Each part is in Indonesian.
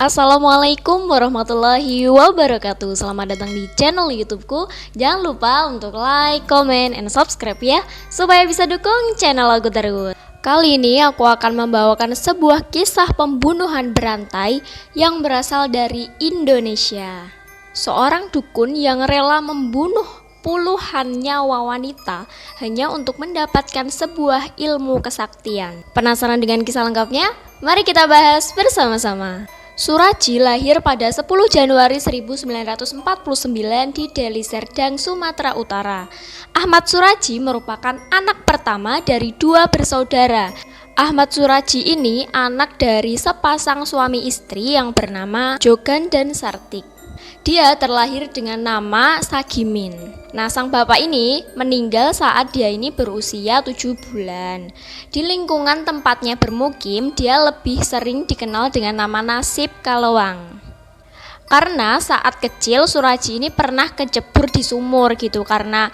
Assalamualaikum warahmatullahi wabarakatuh. Selamat datang di channel YouTubeku. Jangan lupa untuk like, comment, and subscribe ya, supaya bisa dukung channel aku terus. Kali ini aku akan membawakan sebuah kisah pembunuhan berantai yang berasal dari Indonesia. Seorang dukun yang rela membunuh puluhan nyawa wanita hanya untuk mendapatkan sebuah ilmu kesaktian. Penasaran dengan kisah lengkapnya? Mari kita bahas bersama-sama. Suraji lahir pada 10 Januari 1949 di Deli Serdang, Sumatera Utara. Ahmad Suraji merupakan anak pertama dari dua bersaudara. Ahmad Suraji ini anak dari sepasang suami istri yang bernama Jogan dan Sartik. Dia terlahir dengan nama Sagimin. Nah, sang bapak ini meninggal saat dia ini berusia 7 bulan. Di lingkungan tempatnya bermukim, dia lebih sering dikenal dengan nama Nasib Kalewang. Karena saat kecil Suraji ini pernah kecebur di sumur gitu. Karena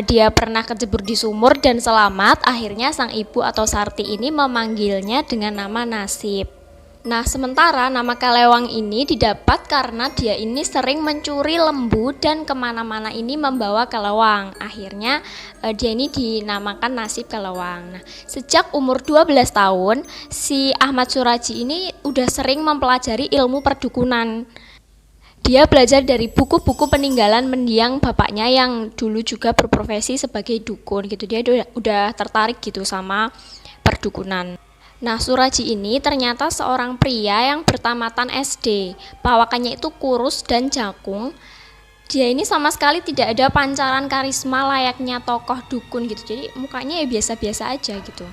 dia pernah kecebur di sumur dan selamat, akhirnya sang ibu atau Sarti ini memanggilnya dengan nama Nasib. Nah, sementara nama Kalewang ini didapat karena dia ini sering mencuri lembu dan kemana-mana ini membawa kelewang. Akhirnya dia ini dinamakan Nasib Kalewang. Nah, sejak umur 12 tahun, si Ahmad Suraji ini udah sering mempelajari ilmu perdukunan. Dia belajar dari buku-buku peninggalan mendiang bapaknya yang dulu juga berprofesi sebagai dukun gitu. Dia udah tertarik gitu sama perdukunan. Nah, Suraji ini ternyata seorang pria yang bertamatan SD. Perawakannya itu kurus dan jakung. Dia ini sama sekali tidak ada pancaran karisma layaknya tokoh dukun gitu. Jadi mukanya ya biasa-biasa aja gitu.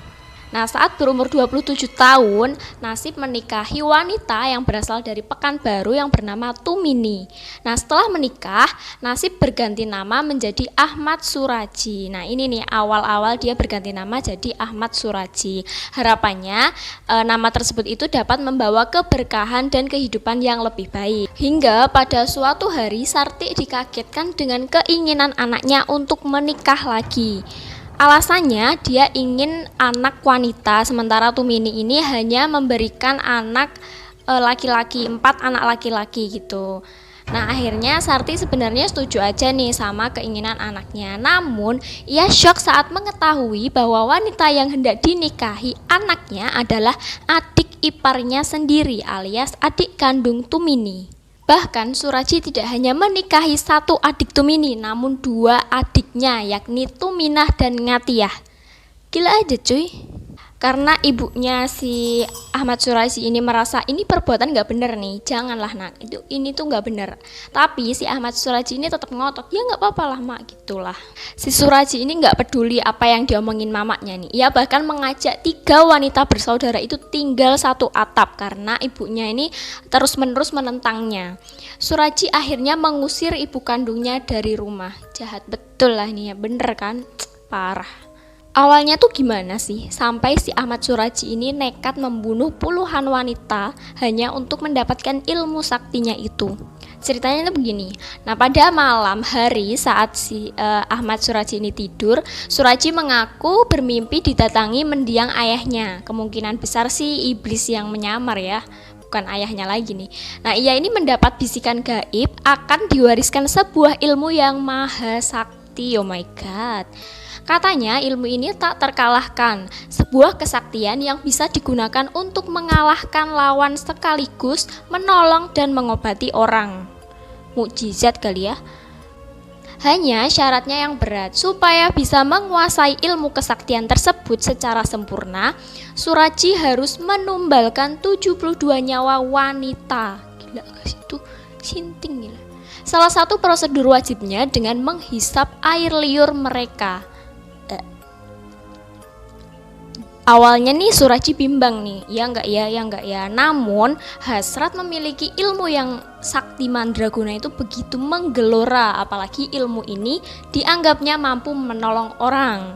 Nah, saat berumur 27 tahun, Nasib menikahi wanita yang berasal dari Pekanbaru yang bernama Tumini. Nah, setelah menikah, Nasib berganti nama menjadi Ahmad Suraji. Nah, ini nih awal-awal dia berganti nama jadi Ahmad Suraji. Harapannya nama tersebut itu dapat membawa keberkahan dan kehidupan yang lebih baik. Hingga pada suatu hari Sarti dikagetkan dengan keinginan anaknya untuk menikah lagi. Alasannya dia ingin anak wanita, sementara Tumini ini hanya memberikan anak laki-laki, 4 anak laki-laki gitu. Nah, akhirnya Sarti sebenarnya setuju aja nih sama keinginan anaknya. Namun ia syok saat mengetahui bahwa wanita yang hendak dinikahi anaknya adalah adik iparnya sendiri alias adik kandung Tumini. Bahkan Suraji tidak hanya menikahi satu adik Tumini, namun 2 adiknya, yakni Tuminah dan Ngatiyah. Gila aja cuy. Karena ibunya si Ahmad Suraji ini merasa ini perbuatan gak bener nih, janganlah nak, ini tuh gak bener. Tapi si Ahmad Suraji ini tetap ngotot, ya gak apa-apa lah mak, gitulah. Si Suraji ini gak peduli apa yang diomongin mamanya nih. Ia bahkan mengajak 3 wanita bersaudara itu tinggal satu atap karena ibunya ini terus-menerus menentangnya. Suraji akhirnya mengusir ibu kandungnya dari rumah. Jahat betul lah nih ya, bener kan? Parah. Awalnya tuh gimana sih sampai si Ahmad Suraji ini nekat membunuh puluhan wanita hanya untuk mendapatkan ilmu saktinya itu? Ceritanya tuh begini. Nah, pada malam hari saat si Ahmad Suraji ini tidur, Suraji mengaku bermimpi didatangi mendiang ayahnya. Kemungkinan besar sih iblis yang menyamar ya, bukan ayahnya lagi nih. Nah, ia ini mendapat bisikan gaib akan diwariskan sebuah ilmu yang maha sakti. Oh my god. Katanya ilmu ini tak terkalahkan, sebuah kesaktian yang bisa digunakan untuk mengalahkan lawan sekaligus menolong dan mengobati orang. Mukjizat kali ya. Hanya syaratnya yang berat. Supaya bisa menguasai ilmu kesaktian tersebut secara sempurna, Suraji harus menumbalkan 72 nyawa wanita. Gila guys, itu sinting gila. Salah satu prosedur wajibnya dengan menghisap air liur mereka. Awalnya nih Suraji bimbang nih, ya enggak ya. Namun hasrat memiliki ilmu yang sakti mandraguna itu begitu menggelora, apalagi ilmu ini dianggapnya mampu menolong orang.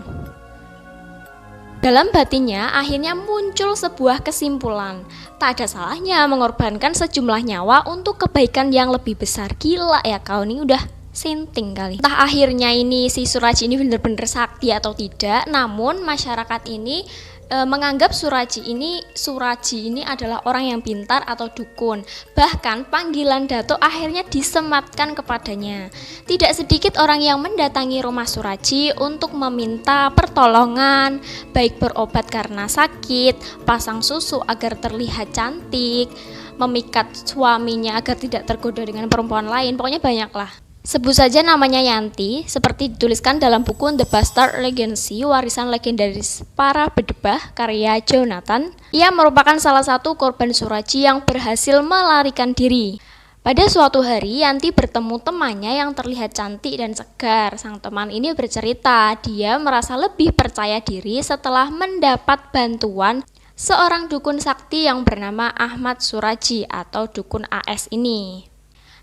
Dalam batinnya akhirnya muncul sebuah kesimpulan, tak ada salahnya mengorbankan sejumlah nyawa untuk kebaikan yang lebih besar. Gila ya kau nih, udah sinting kali. Entah akhirnya ini si Suraji ini benar-benar sakti atau tidak, namun masyarakat ini menganggap Suraji ini adalah orang yang pintar atau dukun. Bahkan panggilan Datuk akhirnya disematkan kepadanya. Tidak sedikit orang yang mendatangi rumah Suraji untuk meminta pertolongan, baik berobat karena sakit, pasang susu agar terlihat cantik, memikat suaminya agar tidak tergoda dengan perempuan lain. Pokoknya banyak lah. Sebut saja namanya Yanti, seperti dituliskan dalam buku The Bastard Legacy, warisan legendaris para bedebah karya Jonathan. Ia merupakan salah satu korban Suraji yang berhasil melarikan diri. Pada suatu hari, Yanti bertemu temannya yang terlihat cantik dan segar. Sang teman ini bercerita, dia merasa lebih percaya diri setelah mendapat bantuan seorang dukun sakti yang bernama Ahmad Suraji atau dukun AS ini.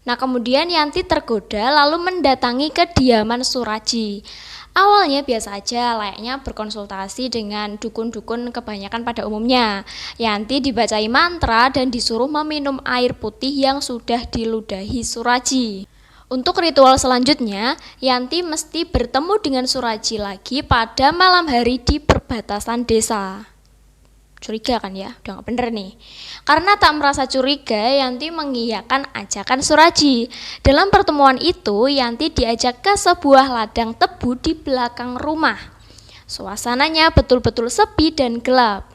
Nah, kemudian Yanti tergoda lalu mendatangi kediaman Suraji. Awalnya biasa aja, layaknya berkonsultasi dengan dukun-dukun kebanyakan pada umumnya. Yanti dibacai mantra dan disuruh meminum air putih yang sudah diludahi Suraji. Untuk ritual selanjutnya, Yanti mesti bertemu dengan Suraji lagi pada malam hari di perbatasan desa. Curiga kan ya, udah gak bener nih. Karena tak merasa curiga, Yanti mengiyakan ajakan Suraji. Dalam pertemuan itu, Yanti diajak ke sebuah ladang tebu di belakang rumah. Suasananya betul-betul sepi dan gelap.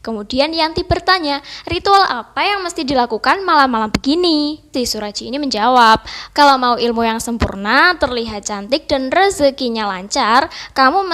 Kemudian Yanti bertanya, ritual apa yang mesti dilakukan malam-malam begini? Si Suraji ini menjawab, kalau mau ilmu yang sempurna, terlihat cantik dan rezekinya lancar, kamu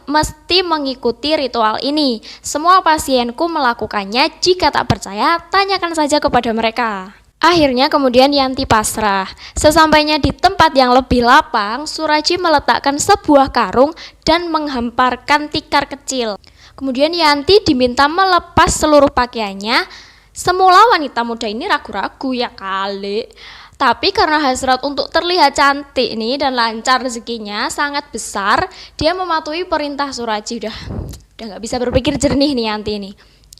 mesti mengikuti ritual ini. Semua pasienku melakukannya, jika tak percaya, tanyakan saja kepada mereka. Akhirnya kemudian Yanti pasrah. Sesampainya di tempat yang lebih lapang, Suraji meletakkan sebuah karung dan menghamparkan tikar kecil. Kemudian Yanti diminta melepas seluruh pakaiannya. Semula wanita muda ini ragu-ragu ya kali. Tapi karena hasrat untuk terlihat cantik nih dan lancar rezekinya sangat besar, dia mematuhi perintah Suraji. Udah gak bisa berpikir jernih nih Yanti ini.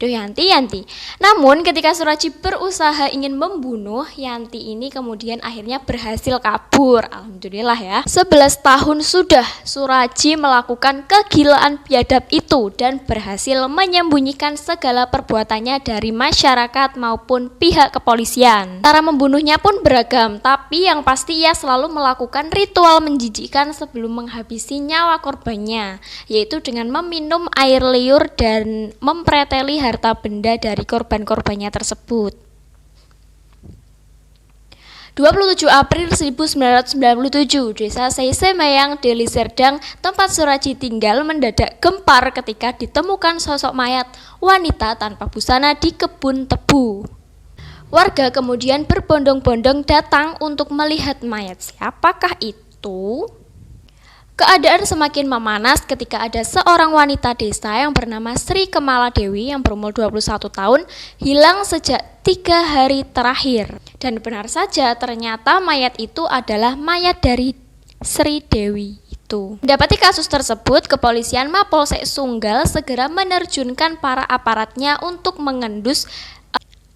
Yanti. Namun ketika Suraji berusaha ingin membunuh, Yanti ini kemudian akhirnya berhasil kabur. Alhamdulillah ya. 11 tahun sudah Suraji melakukan kegilaan biadab itu dan berhasil menyembunyikan segala perbuatannya dari masyarakat maupun pihak kepolisian. Cara membunuhnya pun beragam, tapi yang pasti ia selalu melakukan ritual menjijikkan sebelum menghabisi nyawa korbannya, yaitu dengan meminum air liur dan mempreteli harta benda dari korban-korbannya tersebut. 27 April 1997, Desa Seisemayang, Deli Serdang, tempat Suraji tinggal mendadak gempar ketika ditemukan sosok mayat wanita tanpa busana di kebun tebu. Warga kemudian berbondong-bondong datang untuk melihat mayat. Siapakah itu? Keadaan semakin memanas ketika ada seorang wanita desa yang bernama Sri Kemala Dewi yang berumur 21 tahun hilang sejak 3 hari terakhir. Dan benar saja ternyata mayat itu adalah mayat dari Sri Dewi itu. Mendapati kasus tersebut, kepolisian Mapolsek Sunggal segera menerjunkan para aparatnya untuk mengendus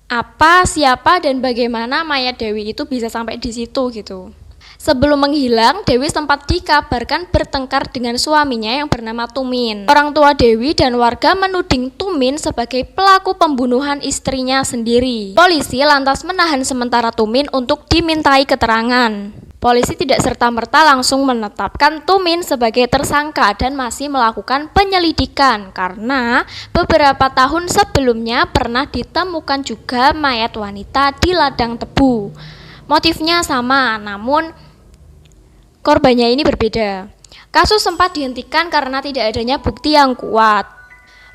apa, siapa, dan bagaimana mayat Dewi itu bisa sampai di situ gitu. Sebelum menghilang, Dewi sempat dikabarkan bertengkar dengan suaminya yang bernama Tumin. Orang tua Dewi dan warga menuding Tumin sebagai pelaku pembunuhan istrinya sendiri. Polisi lantas menahan sementara Tumin untuk dimintai keterangan. Polisi tidak serta-merta langsung menetapkan Tumin sebagai tersangka dan masih melakukan penyelidikan karena beberapa tahun sebelumnya pernah ditemukan juga mayat wanita di ladang tebu. Motifnya sama, namun korbannya ini berbeda. Kasus sempat dihentikan karena tidak adanya bukti yang kuat.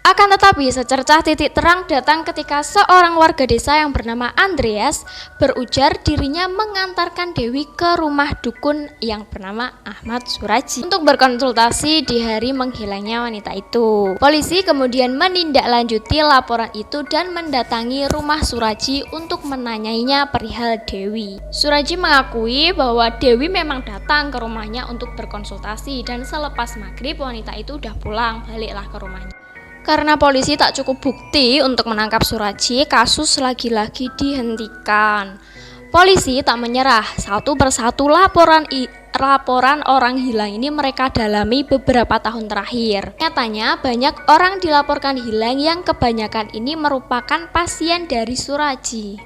Akan tetapi secercah titik terang datang ketika seorang warga desa yang bernama Andreas berujar dirinya mengantarkan Dewi ke rumah dukun yang bernama Ahmad Suraji untuk berkonsultasi di hari menghilangnya wanita itu. Polisi kemudian menindaklanjuti laporan itu dan mendatangi rumah Suraji untuk menanyainya perihal Dewi. Suraji mengakui bahwa Dewi memang datang ke rumahnya untuk berkonsultasi dan selepas maghrib wanita itu udah pulang, baliklah ke rumahnya. Karena polisi tak cukup bukti untuk menangkap Suraji, kasus lagi-lagi dihentikan. Polisi tak menyerah, satu persatu laporan orang hilang ini mereka dalami beberapa tahun terakhir. Nyatanya banyak orang dilaporkan hilang yang kebanyakan ini merupakan pasien dari Suraji.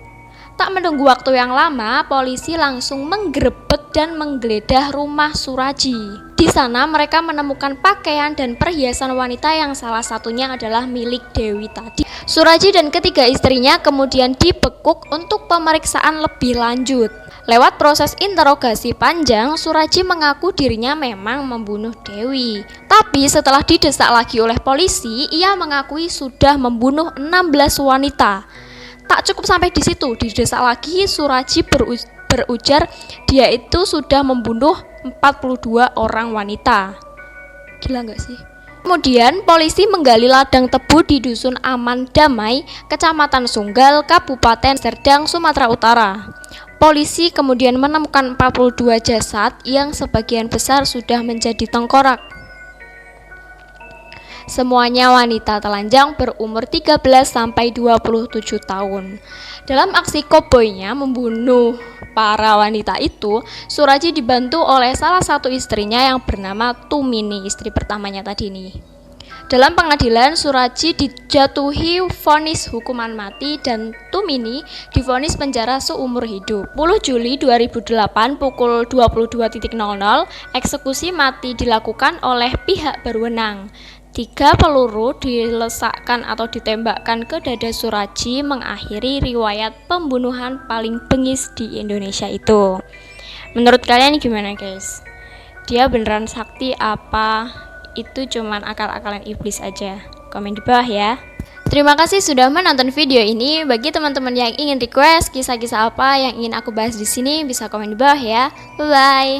Tak menunggu waktu yang lama, polisi langsung menggerebek dan menggeledah rumah Suraji. Di sana mereka menemukan pakaian dan perhiasan wanita yang salah satunya adalah milik Dewi tadi. Suraji dan ketiga istrinya kemudian dibekuk untuk pemeriksaan lebih lanjut. Lewat proses interogasi panjang, Suraji mengaku dirinya memang membunuh Dewi. Tapi setelah didesak lagi oleh polisi, ia mengakui sudah membunuh 16 wanita. Tak cukup sampai di situ, didesak lagi Suraji berujar dia itu sudah membunuh 42 orang wanita. Gila nggak sih? Kemudian polisi menggali ladang tebu di Dusun Aman Damai, Kecamatan Sunggal, Kabupaten Serdang, Sumatera Utara. Polisi kemudian menemukan 42 jasad yang sebagian besar sudah menjadi tengkorak. Semuanya wanita telanjang berumur 13 sampai 27 tahun. Dalam aksi koboynya membunuh para wanita itu, Suraji dibantu oleh salah satu istrinya yang bernama Tumini, istri pertamanya tadi nih. Dalam pengadilan, Suraji dijatuhi vonis hukuman mati dan Tumini divonis penjara seumur hidup. 10 Juli 2008 pukul 22.00, eksekusi mati dilakukan oleh pihak berwenang. 3 peluru dilesakkan atau ditembakkan ke dada Suraji mengakhiri riwayat pembunuhan paling bengis di Indonesia itu. Menurut kalian gimana guys? Dia beneran sakti apa itu cuman akal-akalan iblis aja? Komen di bawah ya. Terima kasih sudah menonton video ini. Bagi teman-teman yang ingin request kisah-kisah apa yang ingin aku bahas di sini bisa komen di bawah ya. Bye bye.